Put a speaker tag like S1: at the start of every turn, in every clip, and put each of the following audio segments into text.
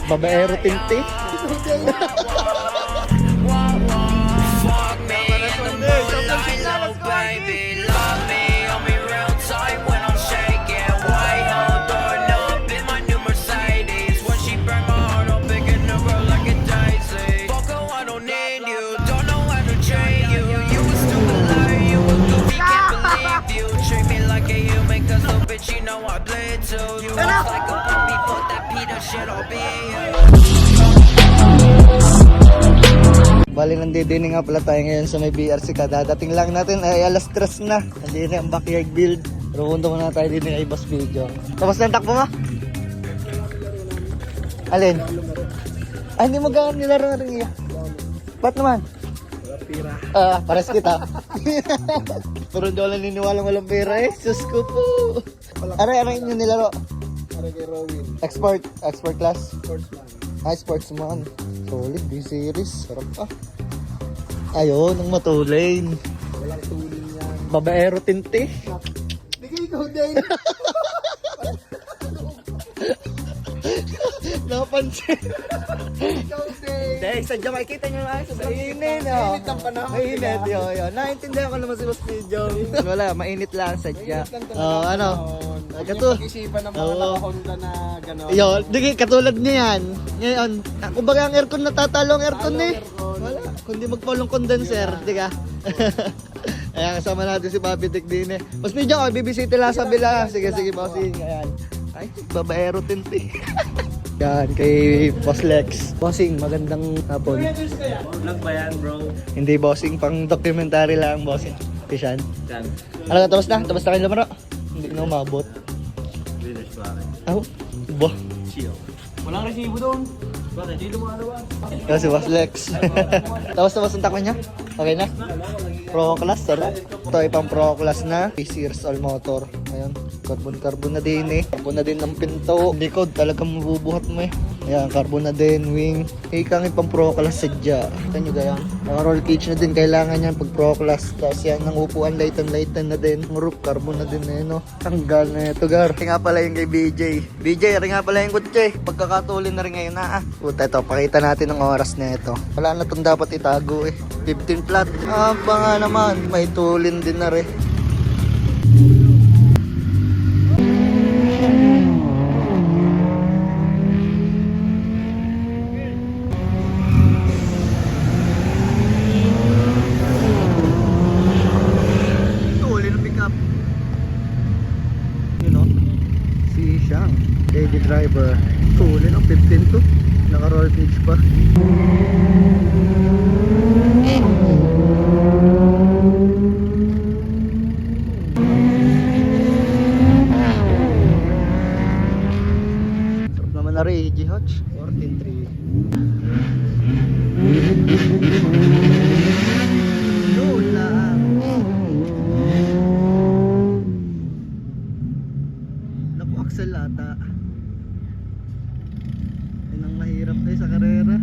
S1: Babaero tinti.
S2: You know I bleed too. You act like a puppy, put that Peter shit on me.
S1: Bali, nandidini nga pala tayo ngayon sa may BRC. Kadadating lang natin ay alas 3 na. Nandini ang backyard build. Pero punta muna tayo din kay Boss Video. Tapos na ang takbo mo? Alin? Ay, hindi mo gawin nilaro rin iya. Ba't naman?
S3: Pira.
S1: Pares kita. Pero hindi wala niniwala walang pera eh. Sus ko po. Aray nyo nilaro.
S3: Para kay Rowin.
S1: Export class.
S3: Sportsman.
S1: Sportsman. Solid, B-series. Sarap pa. Ayun, ang matulin.
S3: Walang tulin yan.
S1: Babaero tinti.
S3: Hindi ka ikaw din.
S1: Napansin.
S3: Ikaw din.
S1: Dahil sadya makikita nyo lang sa init.
S3: Mainit ang panahon.
S1: Mainit, yun. Naintindihan ko naman si Boss Video. Wala, mainit lang sadya. Ano?
S3: Pag-isipan ng mga naka-Honda na gano'n.
S1: Yun, di katulad niyan. Ngayon, kumbaga ang aircon natatalo ang aircon eh. Wala, kundi magpulong condenser, di ka? Ayan, kasama natin si Papi Tek din eh. Mas medyo ako, bibisita lang sa bila. Sige, bossing. Ayan. Ay, babaero tinti. Yan, kay Boss Lex. Bossing, magandang hapon.
S3: Vlog ba yan, bro?
S1: Hindi bossing, pang documentary lang bossing. Kishan.
S3: Yan.
S1: Ano, tapos na kayo lumaro? Hindi na umabot.
S3: Village ba rin?
S1: Oh, bo.
S3: Chill. Walang resibo doon. Bakit? Hindi mo ano ba?
S1: Yan si Boss Lex. Tapos ang takbo niya? Okay na? Pro class, sarap. Ito ay pang pro class na. 6 years all motor. Ayan, carbon na din eh. Carbon na din ng pinto. Likod, talagang mabubuhat mo eh. Ayan, carbon na din, wing. Ikang pang pro class sadya. Kita nyo gayang. Roll cage na din, kailangan yan pag pro class. Tapos yan, ng upuan, lighten na din. Ang roof, carbon na din eh, no? Tanggal na ito, gar. Ito nga pala yung kay BJ. BJ, rin nga pala yung kutse. Pagkakatulin na rin ngayon na ah. Puta, ito, pakita natin ang oras na ito. Wala na itong dapat itago eh. 15 flat. Ba nga naman, may tulin din na rin. Tulin ang pick up. You know, si Shang, lady driver. Tulin ang 15 to. Naka-roll cage pa. Sarap naman na rin, G-Hutch 14.3. Lola. Naku, Axel ata. Yan ang mahirap tayo sa karera.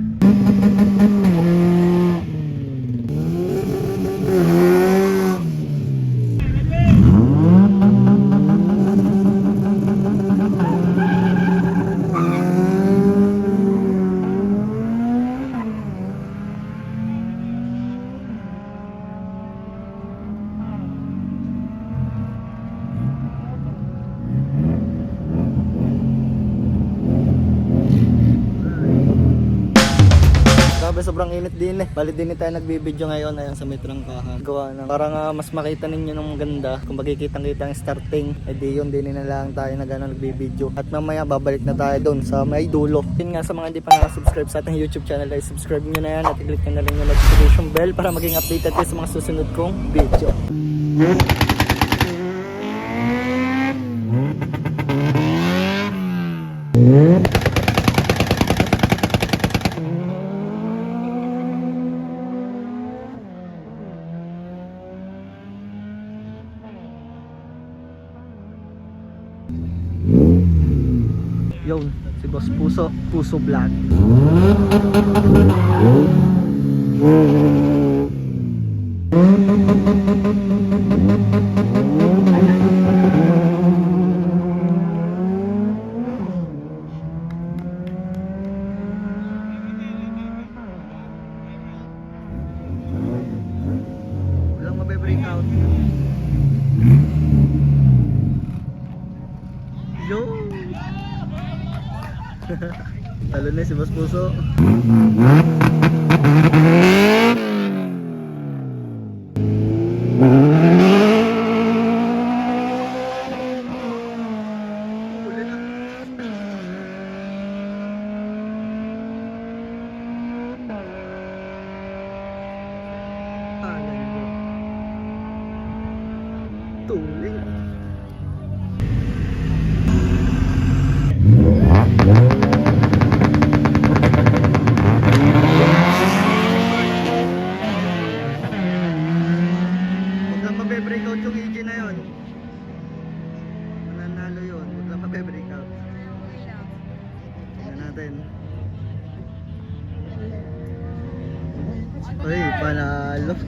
S1: Sobrang init din eh. Bali din tayo nagbibideo ngayon ayan sa may trangkahan. Gawa ng parang mas makita ninyo ng ganda. Kung makikitang-kita ang starting, edi yun din na lang tayo na gano'n nagbibideo. At mamaya babalik na tayo doon sa may dulo. Yun nga sa mga hindi pa nakasubscribe sa ating YouTube channel ay subscribe nyo na yan at i-click nyo na rin yung notification bell para maging updated kayo sa mga susunod kong video. Yun, si Boss Puso Vlog. breakout. Yo! Talo na si Boss Puso. Uli na. Tuling. Huwag lang mabe-breakout yung EG na yun. Mananalo yun. Huwag lang mabe-breakout. Tingnan natin. Uy, panalo.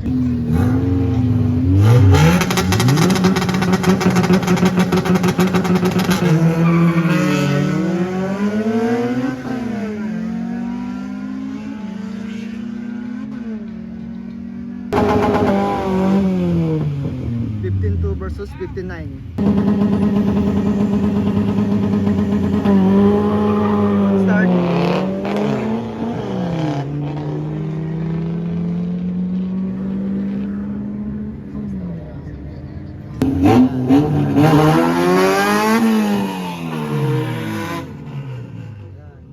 S1: Versus 59. Start.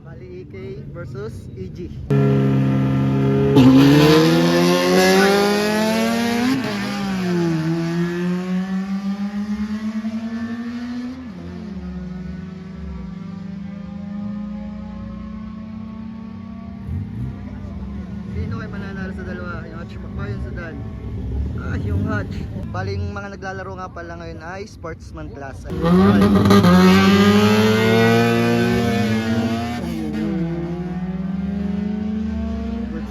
S1: Bali EK versus EG. Mananalo sa dalawa, yung Hatch o yung Sudan. Yung Hatch. Bali yung mga naglalaro nga pala ngayon ay Sportsman Class. Good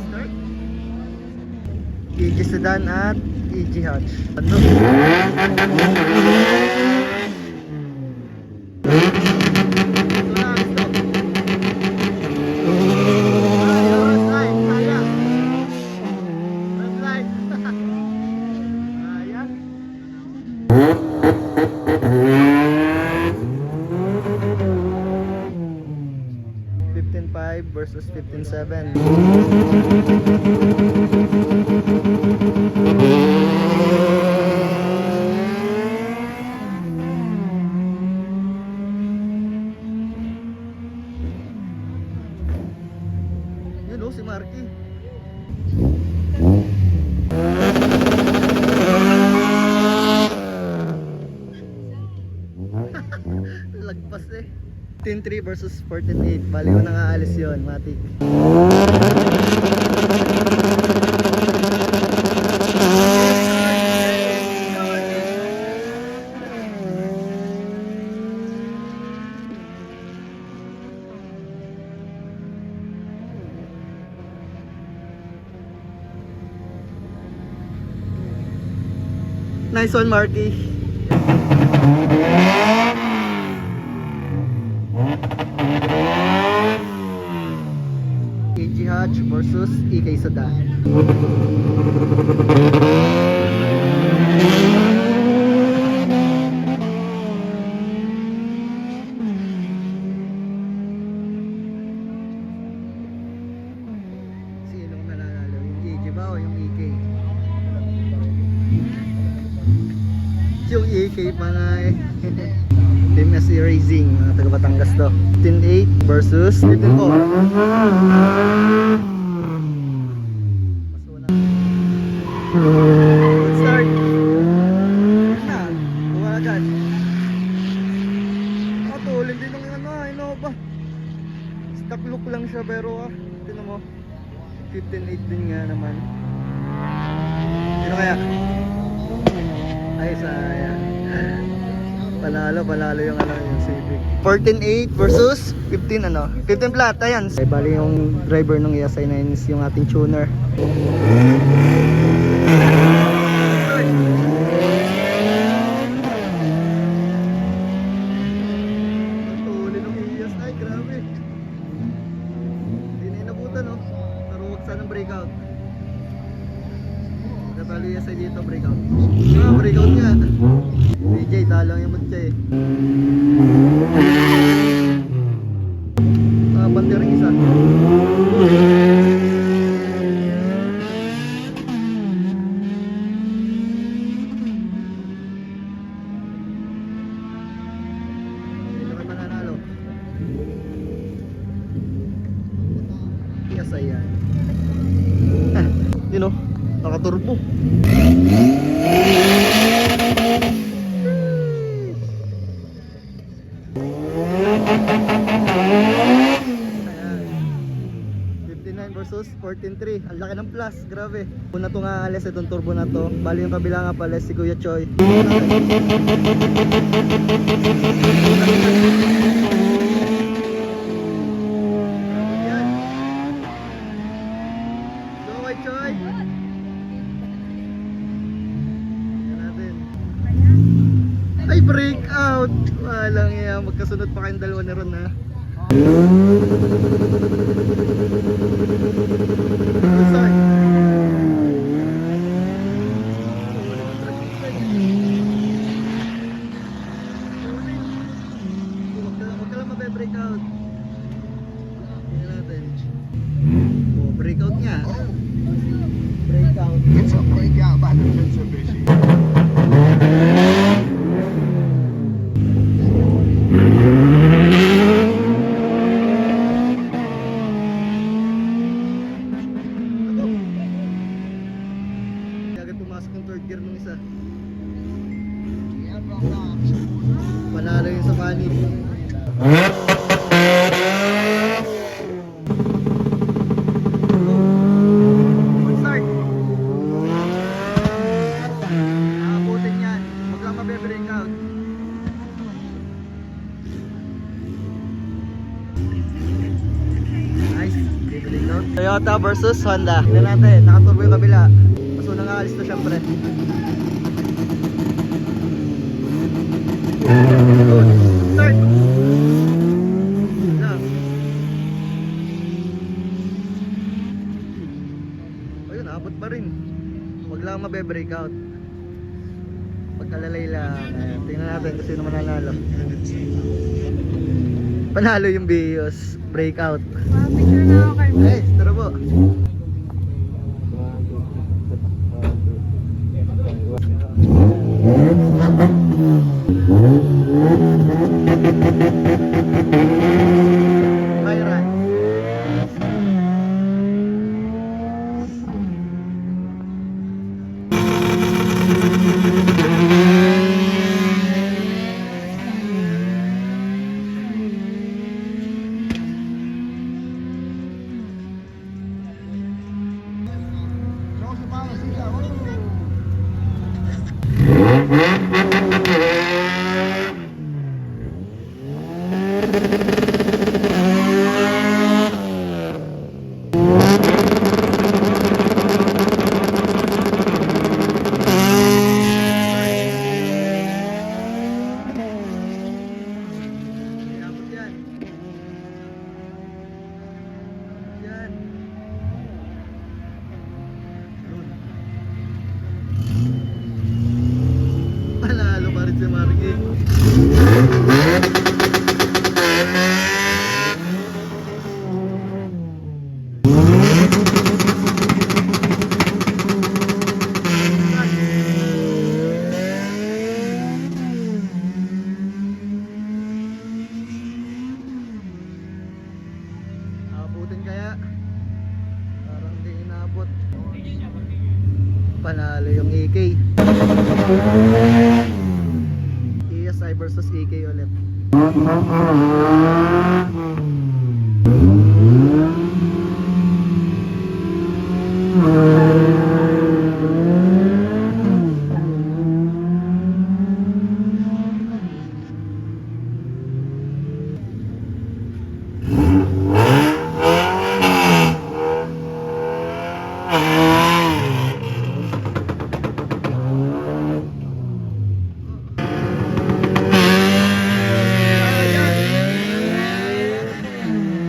S1: start. EG Sudan at EG Hatch. Ano? Versus 15-7. Yun o, si Marky. Lagpas eh. 15-3 versus 14-8. Bali ko nang aalis yun, Matic. Nice one, Marky. EG Hatch versus EK Sudan. Sinong nananalo? Yung EG ba o yung EK? Yung EK pa nga eh. Team SC Racing, mga taga Batangas to. 15-8 versus 15-4. Good start. Na, buka agad. Tulin din ng Innova. Stock look lang siya pero tinan mo. 15-8 din nga naman. Sino kaya? Ay, sayang. Panalo yung yung Civic. 14-8 versus 15 15 flat, ayan. Ay, bali yung driver ng ESI9 is yung ating tuner. Tuloy ng ESI, grabe. Hindi na inabutan pero huwag sanang breakout. Natalo ESI dito, breakout. breakout nga. DJ, talang yung matcha eh. Bandi rin isa. Hindi naman mananalo. Yes, ayan. Yun o, nakaturbo. Versus 14.3. Ang laki ng plus, grabe. Una to nga alis itong turbo na to. Bali yung kabila nga pala si Kuya Choi. Yan. Go kay Choi. Yan natin. Ay, breakout. Walang yan. Magkasunod pa kayong dalawa ni Ron ha. Sorry. Huwag ka lang mabe-breakout. Tingnan natin. Oh, breakout nga. Breakout.
S4: It's a breakout by the Mitsubishi.
S1: Panalo yung sa money. Start. Nakabutin yan. Huwag lang mabe-breakout. Nice. Breakout. Toyota versus Honda. Tignan natin. Nakaturbo yung kabila. Mas unang alis to syempre. Start! Lang. Ayun, abot pa rin. Huwag lang mabe-breakout. Pagkalalay lang. Ayan, tingnan natin kung sino mananalo. Panalo yung Bios. Breakout.
S5: Picture na ako kay
S1: Hey, tara po. Byron. Panalo pa rin si Marky. Abutin kaya? Parang hindi inabot. Panalo yung EK. ESI versus EK ulit.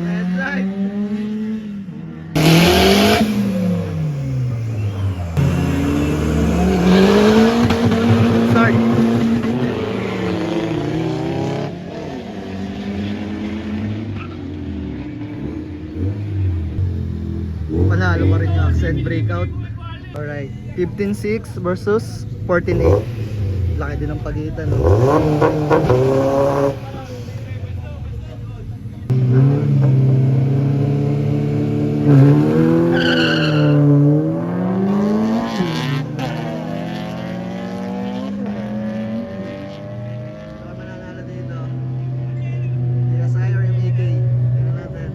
S1: Red light. 15.6 versus 14.8. Laki din ang pagitan, no? Ano mananalo dito? DSi or yung EK? Tingnan natin.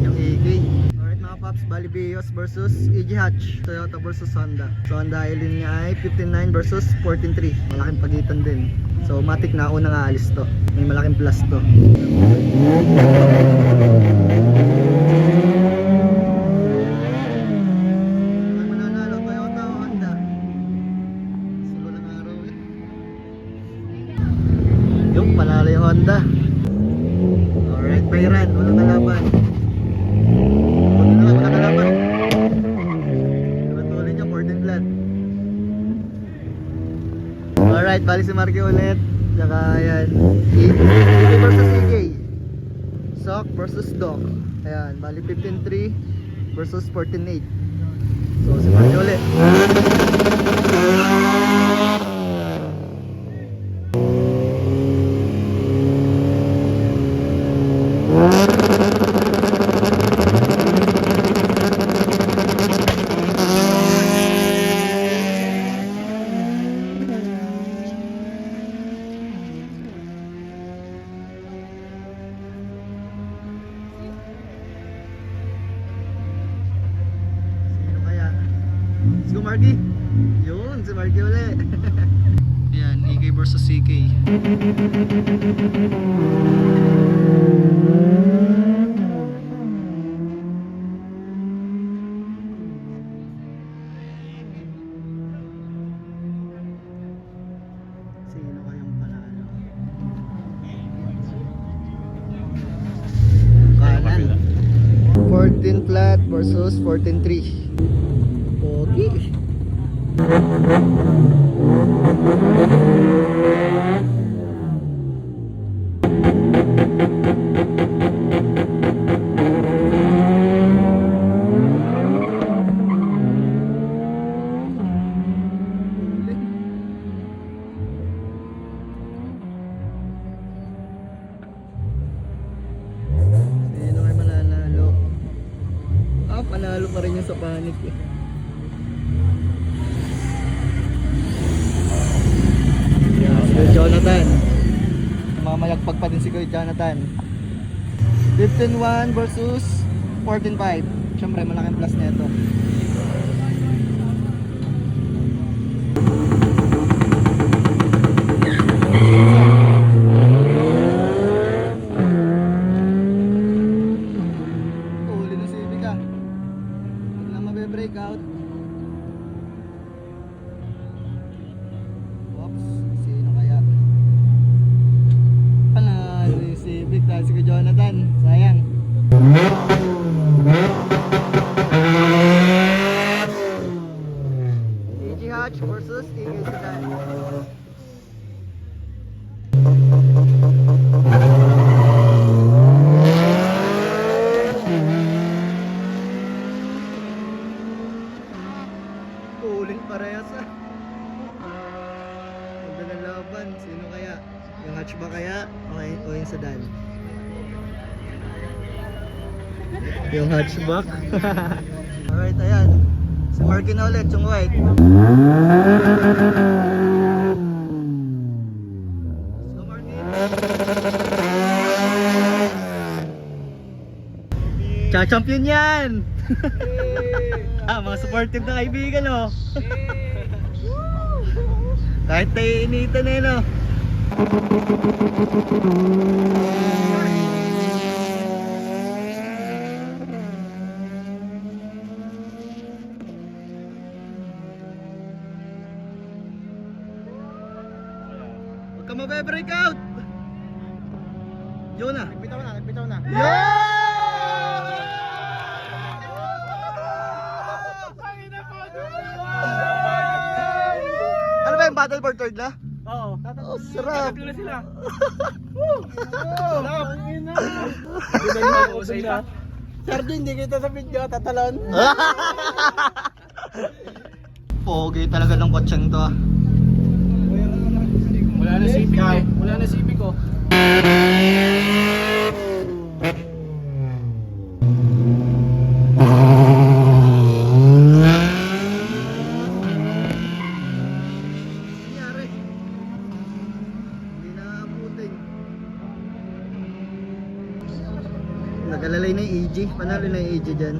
S1: Yung EK. Alright mga paps, Bali Bios versus EG Hatch. Toyota versus Honda. So Honda Island niya ay 15.9 versus 14.3. Malaking pagitan din. So matik na unang aalis to. May malaking plus to. Ano mananalo, Toyota o Honda? Sulo ng araw eh. Yung panalo yung Honda. Alright, Bayran, walang kalaban. Walang kalaban. Tuloy niya, 14 flat. Alright, bali si Marky ulit. Tsaka yan, EK versus EK. Sock versus Doc. Ayan, bali 15.3 versus 14.8. So si Marky ulit. Sino kaya? Let's go Marky! Yun, si Marky ulit. Ayan, EK versus CK. Sino kayang panalo? Kanan. 14 flat versus 14.3. Pogi. Sino kayo mananalo? Ah, panalo pa rin yung sa panic eh. Yan, si Kuya Jonathan. Mamayagpag pa din si Kuya Jonathan. 15.1 versus 14.5. Siyempre, malaking plus nito. Uli ng Civic ah. Huwag na mabe-breakout. Oops, sino kaya? Panalo yung Civic dahil si Kuya Jonathan. Sayang. EG Hatch versus EK Sedan. Uling parehas ah. Ganda ng laban. Sino kaya? Yung Hatch ba kaya? O yung Sedan? Yung hatchback. Alright, ayan. Si Marky na ulit, yung white. So Marky. Cha-champion yan! Ah, mga supportive na kaibigan, oh. Kahit tayo initan eh, no? Huwag ka mabe-breakout! Yun na!
S4: Nagpitaw na, nagpitaw na.
S1: Ano ba yung battle for third na?
S3: Oo.
S1: Oh, sarap!
S3: Tatlo na sila.
S4: Sardo, hindi kita sa video, tatalon.
S1: Pogi talaga ng kotseng to ah.
S3: Wala na sipig eh. Wala na sipig ko.
S1: Nangyari? Hindi na abutin. Nagalalay na yung AG. Panalo na yung AG dyan.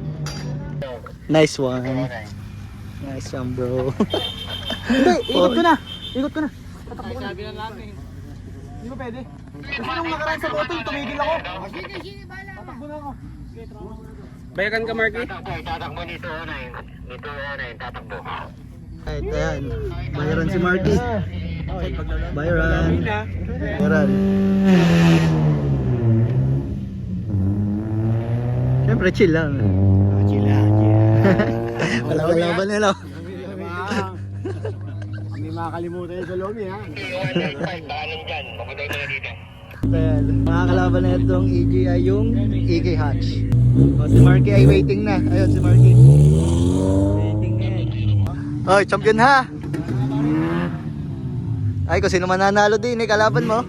S1: Nice one. Nice one, bro.
S3: Hindi, ikot ko na. Ikot ko na. Tatakbo ko na. Sabi na namin. Hindi ba pwede? Kasi nung nakaraan sa botol, tumigil ako. Tatakbo na ako. Bayakan ka, Marky?
S5: Tatakbo nito online. Nito online, tatakbo.
S1: Right, ayan. Bayaran si Marky. Bayaran. Bayaran. Siyempre, chill lang. Chill lang. Wala ka lang ba nila?
S3: Hindi makakalimutan yung sa loob ha.
S5: Daanan dyan, mabuday na dito.
S1: Well, mga kalaban na itong EG ay yung EK Hatch. O, si Marky ay waiting na. Ayun si Marky. Waiting na yan. Oy, champion ha! Ay, kung sino mananalo din eh, kalaban mo.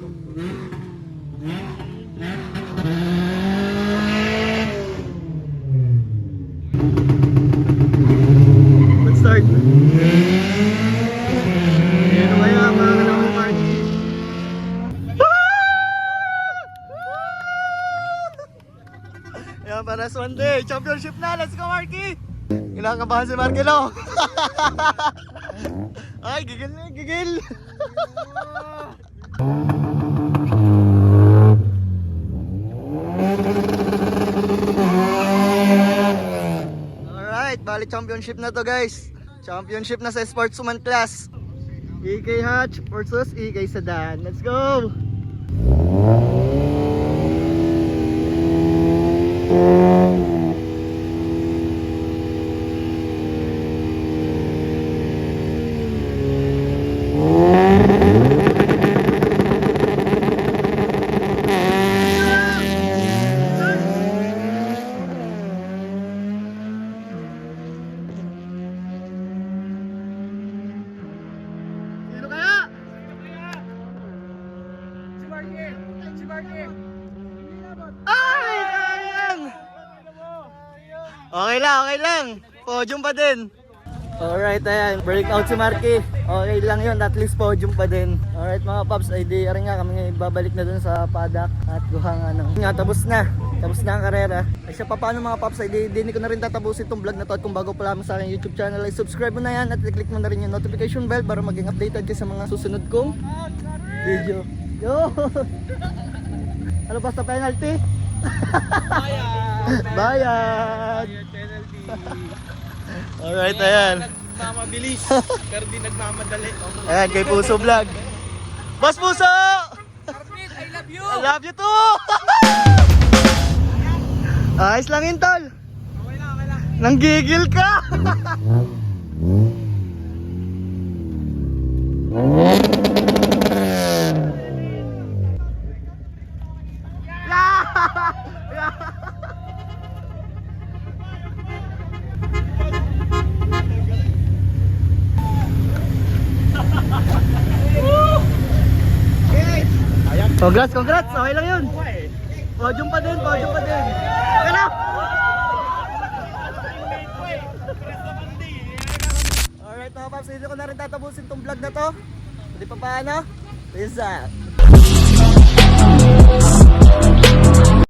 S1: Let's start. Ano kaya mga kalaban ni Marky? Yan, para sa one day. Championship na. Let's go, Marky! Kinakabahan si Marky, no? Ay, gigil na, gigil! Alright, bali championship na to, guys. Championship na sa sportswoman class. EK Hatch versus EK Sedan. Let's go! Sino kaya?
S3: Si Marky! Si Marky!
S1: Ay! Sayang! Okay lang. Podium pa din. Alright, ayan. Breakout si Marky. Okay lang yun. At least podium pa din. Alright mga paps. Ay di rin nga kami ngayon babalik na dun sa paddock. At guhang ano. Nga, tapos na. Tapos na ang karera. Ay siya pa paano mga paps. Ay di ko na rin tatapusin itong vlog na to. At kung bago pa lamang sa aking YouTube channel ay subscribe mo na yan. At i-click mo na rin yung notification bell para maging updated ka sa mga susunod kong video. Yo! Ano ba sa penalty? Bayad!
S3: Penalty.
S1: Alright, ayan.
S3: Nagmamabilis. Pero di nagmamadali.
S1: Ayan, kay Puso Vlog. Boss Puso!
S3: Carpet, I love you!
S1: I love you too! Ayos lang yun, tol.
S3: Okay lang.
S1: Nanggigil ka! Congrats! Okay lang yun. Podium pa din. Okay na! Alright mga paps, hindi ko na rin tatapusin tong vlog na to. Hindi pa paano? Peace out!